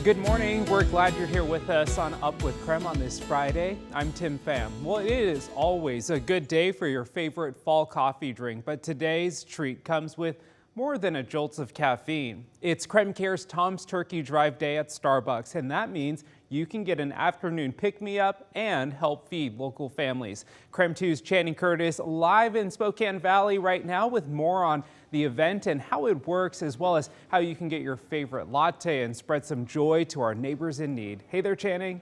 Good morning. We're glad you're here with us on Up with KREM on this Friday. I'm Tim Pham. Well, it is always a good day for your favorite fall coffee drink, but today's treat comes with more than a jolt of caffeine. It's KREM Care's Tom's Turkey Drive Day at Starbucks, and that means you can get an afternoon pick-me-up and help feed local families. KREM 2's Channing Curtis live in Spokane Valley right now with more on the event and how it works, as well as how you can get your favorite latte and spread some joy to our neighbors in need. Hey there, Channing.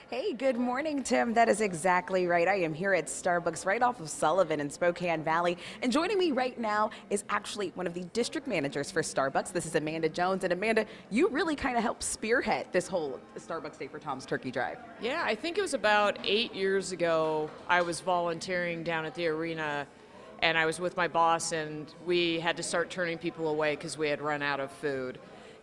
Hey, good morning, Tim. That is exactly right. I am here at Starbucks right off of Sullivan in Spokane Valley. And joining me right now is actually one of the district managers for Starbucks. This is Amanda Jones. And Amanda, you really kind of helped spearhead this whole Starbucks Day for Tom's Turkey Drive. Yeah, I think it was about 8 years ago. I was volunteering down at the arena, and I was with my boss, and we had to start turning people away because we had run out of food.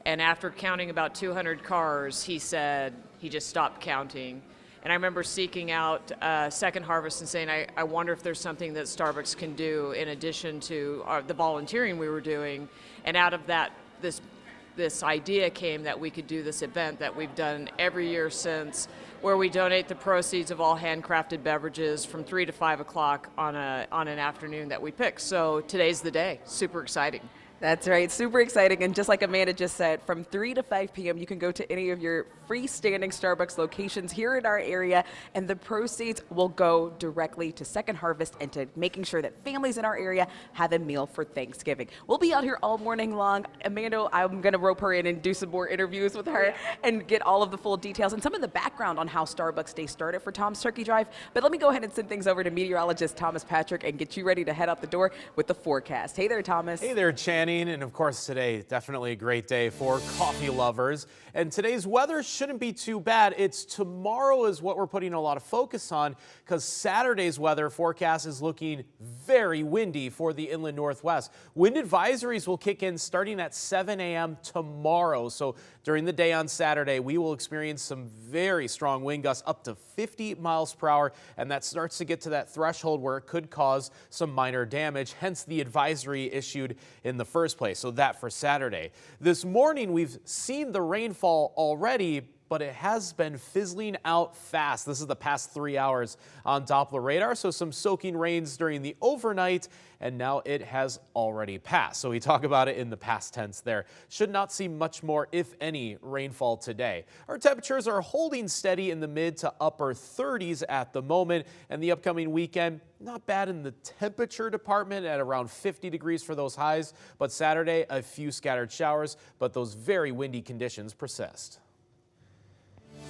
And after counting about 200 cars, he said he just stopped counting. And I remember seeking out Second Harvest and saying, I wonder if there's something that Starbucks can do in addition to the volunteering we were doing. And out of that, this idea came that we could do this event that we've done every year since, where we donate the proceeds of all handcrafted beverages from 3 to 5 o'clock on an afternoon that we pick. So today's the day. Super exciting. That's right, super exciting. And just like Amanda just said, from 3 to 5 p.m., you can go to any of your freestanding Starbucks locations here in our area, and the proceeds will go directly to Second Harvest and to making sure that families in our area have a meal for Thanksgiving. We'll be out here all morning long. Amanda, I'm going to rope her in and do some more interviews with her and get all of the full details and some of the background on how Starbucks Day started for Tom's Turkey Drive. But let me go ahead and send things over to meteorologist Thomas Patrick and get you ready to head out the door with the forecast. Hey there, Thomas. Hey there, Channing. And of course today, definitely a great day for coffee lovers. And today's weather shouldn't be too bad. It's tomorrow is what we're putting a lot of focus on, because Saturday's weather forecast is looking very windy for the inland northwest. Wind advisories will kick in starting at 7 a.m. tomorrow. So during the day on Saturday, we will experience some very strong wind gusts up to 50 miles per hour. And that starts to get to that threshold where it could cause some minor damage, hence the advisory issued in the first place. So that for Saturday. This morning, we've seen the rainfall already, but it has been fizzling out fast. This is the past 3 hours on Doppler radar. So some soaking rains during the overnight, and now it has already passed. So we talk about it in the past tense there. Should not see much more, if any, rainfall today. Our temperatures are holding steady in the mid to upper 30s at the moment, and the upcoming weekend, not bad in the temperature department at around 50 degrees for those highs, but Saturday, a few scattered showers, but those very windy conditions persist.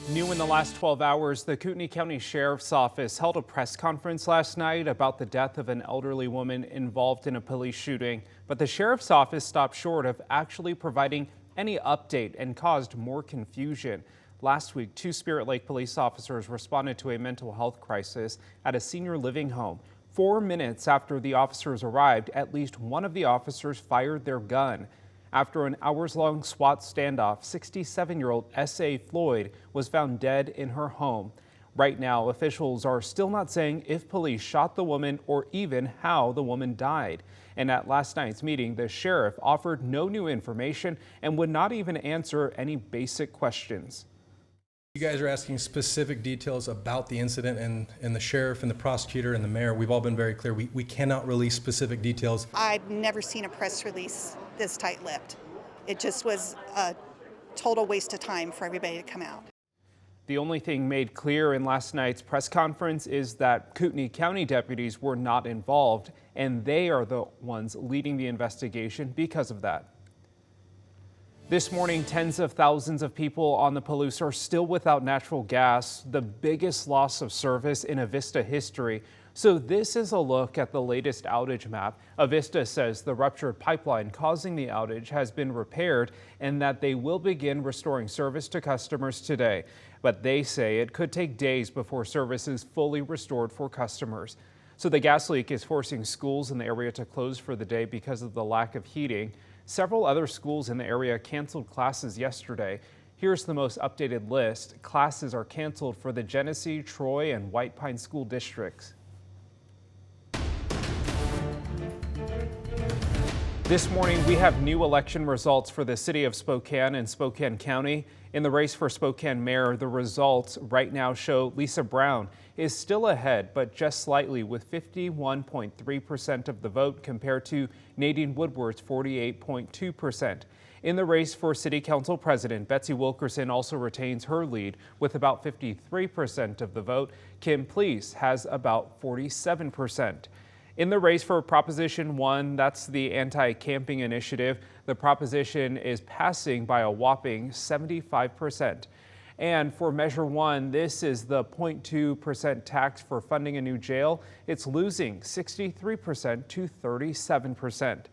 New in the last 12 hours, the Kootenai County Sheriff's Office held a press conference last night about the death of an elderly woman involved in a police shooting. But the Sheriff's Office stopped short of actually providing any update and caused more confusion. Last week, 2 Spirit Lake police officers responded to a mental health crisis at a senior living home. 4 minutes after the officers arrived, at least one of the officers fired their gun. After an hours-long SWAT standoff, 67-year-old S.A. Floyd was found dead in her home. Right now, officials are still not saying if police shot the woman or even how the woman died. And at last night's meeting, the sheriff offered no new information and would not even answer any basic questions. You guys are asking specific details about the incident, and the sheriff and the prosecutor and the mayor, we've all been very clear. We cannot release specific details. I've never seen a press release this tight-lipped. It just was a total waste of time for everybody to come out. The only thing made clear in last night's press conference is that Kootenai County deputies were not involved, and they are the ones leading the investigation because of that. This morning, tens of thousands of people on the Palouse are still without natural gas, the biggest loss of service in Avista history. So this is a look at the latest outage map. Avista says the ruptured pipeline causing the outage has been repaired and that they will begin restoring service to customers today. But they say it could take days before service is fully restored for customers. So the gas leak is forcing schools in the area to close for the day because of the lack of heating. Several other schools in the area canceled classes yesterday. Here's the most updated list. Classes are canceled for the Genesee, Troy, and White Pine school districts. This morning, we have new election results for the city of Spokane and Spokane County. In the race for Spokane mayor, the results right now show Lisa Brown is still ahead, but just slightly, with 51.3% of the vote compared to Nadine Woodward's 48.2%. In the race for city council president, Betsy Wilkerson also retains her lead with about 53% of the vote. Kim Please has about 47%. In the race for Proposition 1, that's the anti-camping initiative, the proposition is passing by a whopping 75%. And for Measure 1, this is the 0.2% tax for funding a new jail. It's losing 63% to 37%.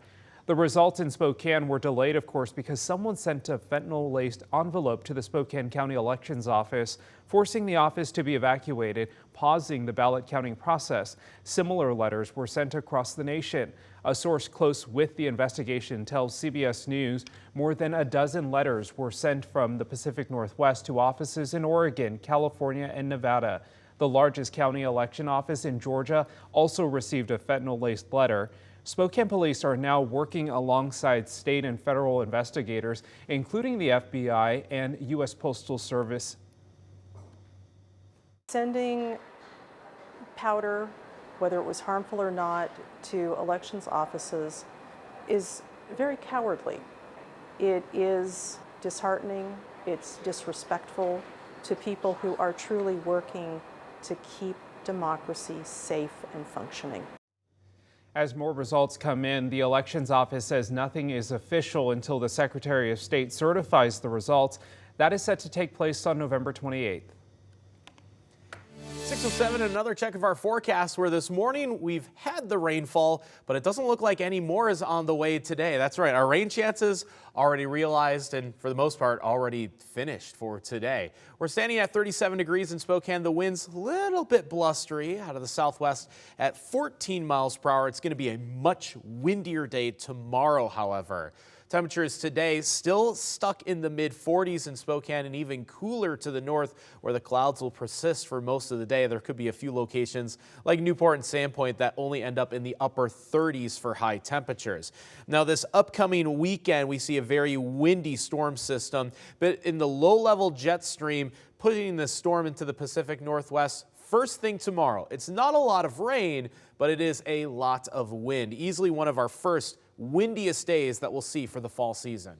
The results in Spokane were delayed, of course, because someone sent a fentanyl-laced envelope to the Spokane County Elections Office, forcing the office to be evacuated, pausing the ballot counting process. Similar letters were sent across the nation. A source close with the investigation tells CBS News more than a dozen letters were sent from the Pacific Northwest to offices in Oregon, California, and Nevada. The largest county election office in Georgia also received a fentanyl-laced letter. Spokane police are now working alongside state and federal investigators, including the FBI and U.S. Postal Service. Sending powder, whether it was harmful or not, to elections offices is very cowardly. It is disheartening, it's disrespectful to people who are truly working to keep democracy safe and functioning. As more results come in, the elections office says nothing is official until the Secretary of State certifies the results. That is set to take place on November 28th. 6:07, another check of our forecast, where this morning we've had the rainfall, but it doesn't look like any more is on the way today. That's right, our rain chances already realized and for the most part already finished for today. We're standing at 37 degrees in Spokane. The wind's a little bit blustery out of the southwest at 14 miles per hour. It's going to be a much windier day tomorrow, however. Temperatures today still stuck in the mid-40s in Spokane and even cooler to the north, where the clouds will persist for most of the day. There could be a few locations like Newport and Sandpoint that only end up in the upper 30s for high temperatures. Now, this upcoming weekend, we see a very windy storm system, but in the low-level jet stream, putting the storm into the Pacific Northwest first thing tomorrow. It's not a lot of rain, but it is a lot of wind. Easily one of our first windiest days that we'll see for the fall season.